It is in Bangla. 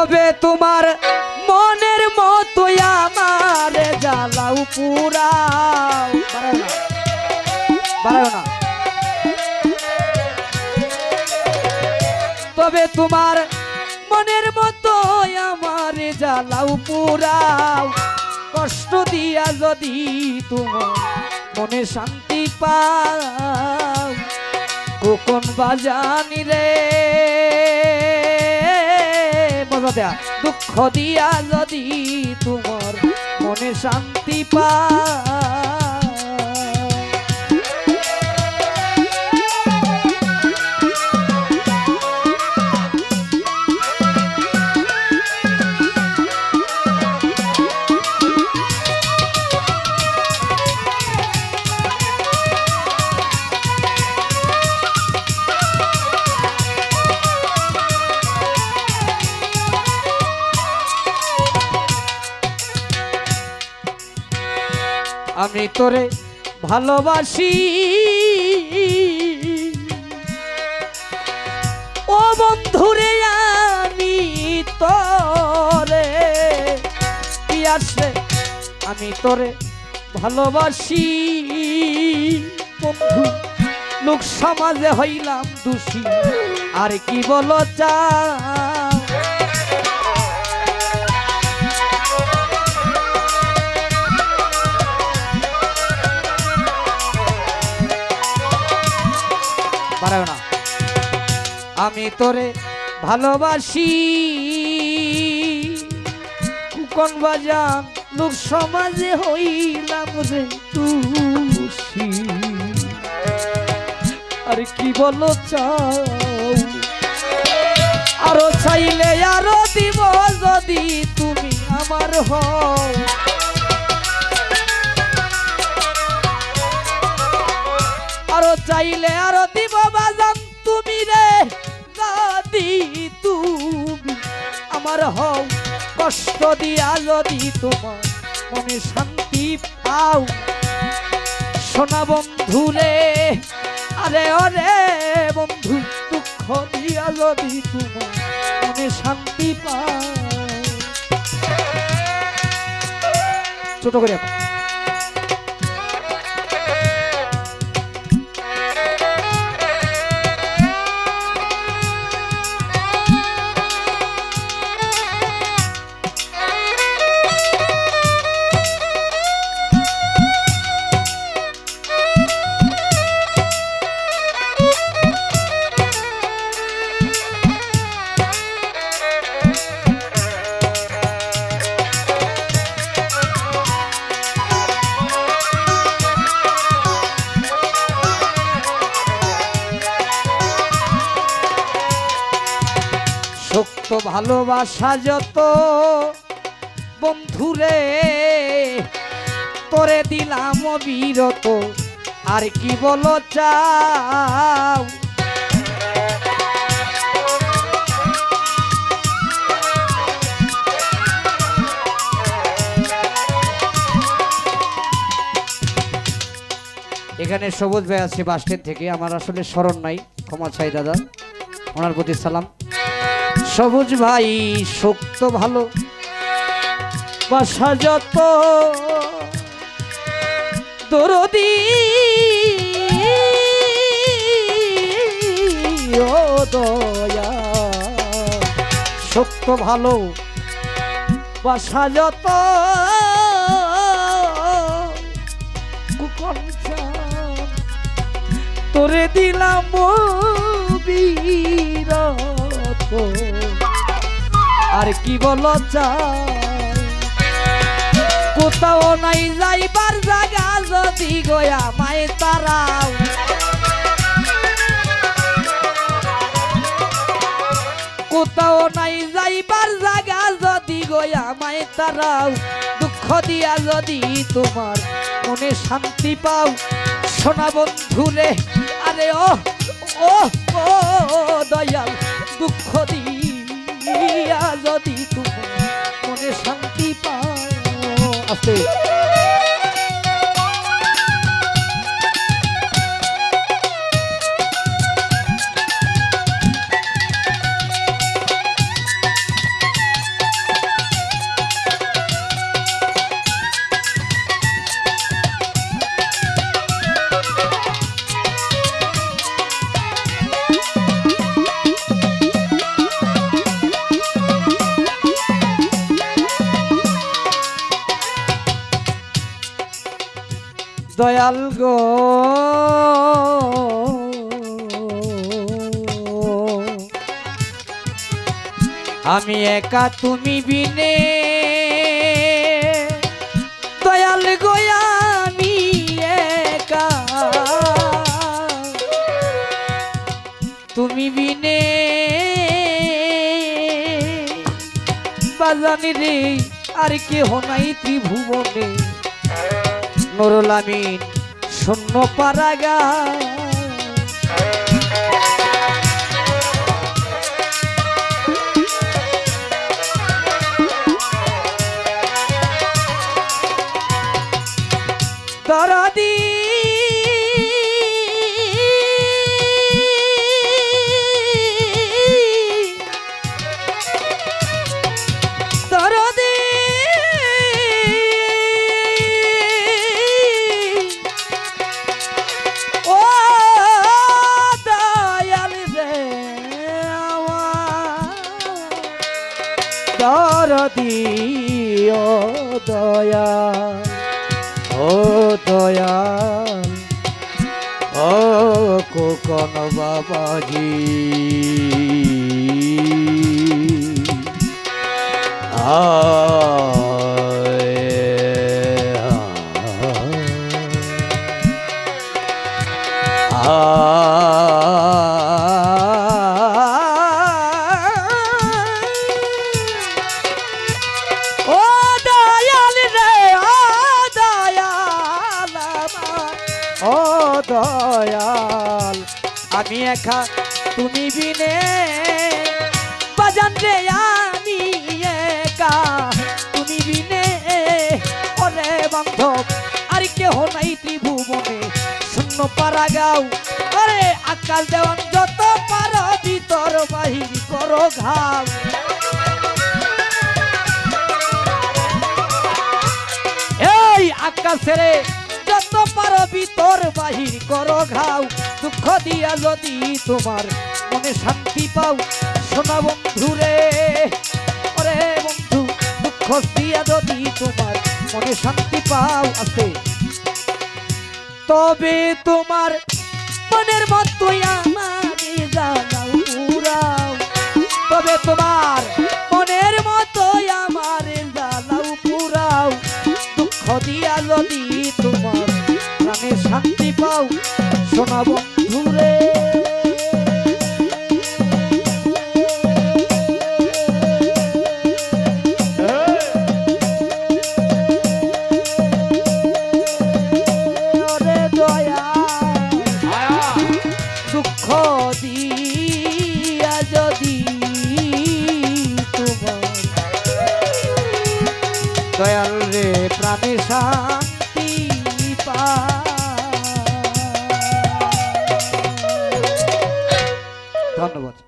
তবে তোমার মনের মতো আমার জ্বালাও পুরাও। বাড়াও না। তবে তোমার মনের মতো আমার জ্বালাও পুরাও। কষ্ট দিয়া যদি তোমার মনে শান্তি পাও, কোন বাজানি রে মজা দেয়া, দুঃখ দিয়া যদি তোমার মনে শান্তি পাও। আমি তোরে ভালোবাসি ও বন্ধুরে, আমি তোরে পিয়াসে, আমি তোরে ভালোবাসি বন্ধু। লোক সমাজে হইলাম দোষী, আর কি বলো চাও। না, আমি তোরে ভালোবাসি কোন বাজান, লোক সমাজে হইলাম রে দোষী, আর কি বলো চাও। আরো চাইলে আরো দিব যদি তুমি আমার হও। আরো চাইলে আরো দিব বাজান তুমি রে, যদি তুমি আমার হও। কষ্ট দিয়া যদি তোমার মনে শান্তি পাও, সোনা বন্ধু রে, আরে ওরে বন্ধু, দুঃখ দিয়া যদি তোমার মনে শান্তি পাও। ছোট করে শক্ত ভালোবাসা যত বন্ধুরে তোরে দিলাম অবিরত, আর কি বলো চাও। এখানে সবুজ ভাই আছে বাসস্ট্যান্ড থেকে, আমার আসলে স্মরণ নাই, ক্ষমা চাই দাদা, ওনার প্রতি সালাম। সবুজ ভাই শক্ত ভালো বাসা যত দরদি ও দয়া, শক্ত ভালো বাসা যত তোরে দিলাম বিরত, আর কি বলো চাই। কোথাও নাই যাইবার জায়গা যদি গয়া মাই তারাও, কোথাও নাই যাইবার জায়গা যদি গয়া মাই তারাও। দুঃখ দিয়া যদি তোমার মনে শান্তি পাও, সোনা বন্ধুরে, আরে ও ও ও দয়াল, দুঃখ দিয়া যদি তোমার মনে শান্তি পাও। আস্তে দয়াল গো আমি একা তুমি বিনে দয়াল গো আমি একা তুমি বিনে বাজানি রে আর কেহ নাই ত্রিভুবনে নুরুল আমিন শূন্য পারাগা দরদি দরদি ও দয়াল রে দরদি ও দয়াল ও দয়াল ও কোকন বাবাজি ও দয়াল রে ও দয়াল আমি একা তুমি বিনে বাজান রে আমি একা তুমি বিনে ওরে বান্ধব আর কেহ নাই ত্রিভুবনে শূন্য পারা গাও আরে আকাল দেওয়ান যত পারো ভিতর বাহির করো ঘাও এই আকাশের যত পারো ভিতর বাহির করো ঘাও দুঃখ দিয়া যদি তোমার মনে শান্তি পাও সোনা বন্ধু রে ওরে বন্ধু দুঃখ দিয়া যদি তোমার মনে শান্তি পাও আছে তবে তোমার মনের মতোই আমাকে জানাও পুরাও তবে তোমার মনের মতোই আমার জানাও পুরাও দুঃখ দিয়া যদি তোমার প্রাণে শান্তি পাও সোনা বন্ধু রে দুঃখ দিয়া যদি তোমার দয়াল রে প্রাণে শান্তি ধন্যবাদ।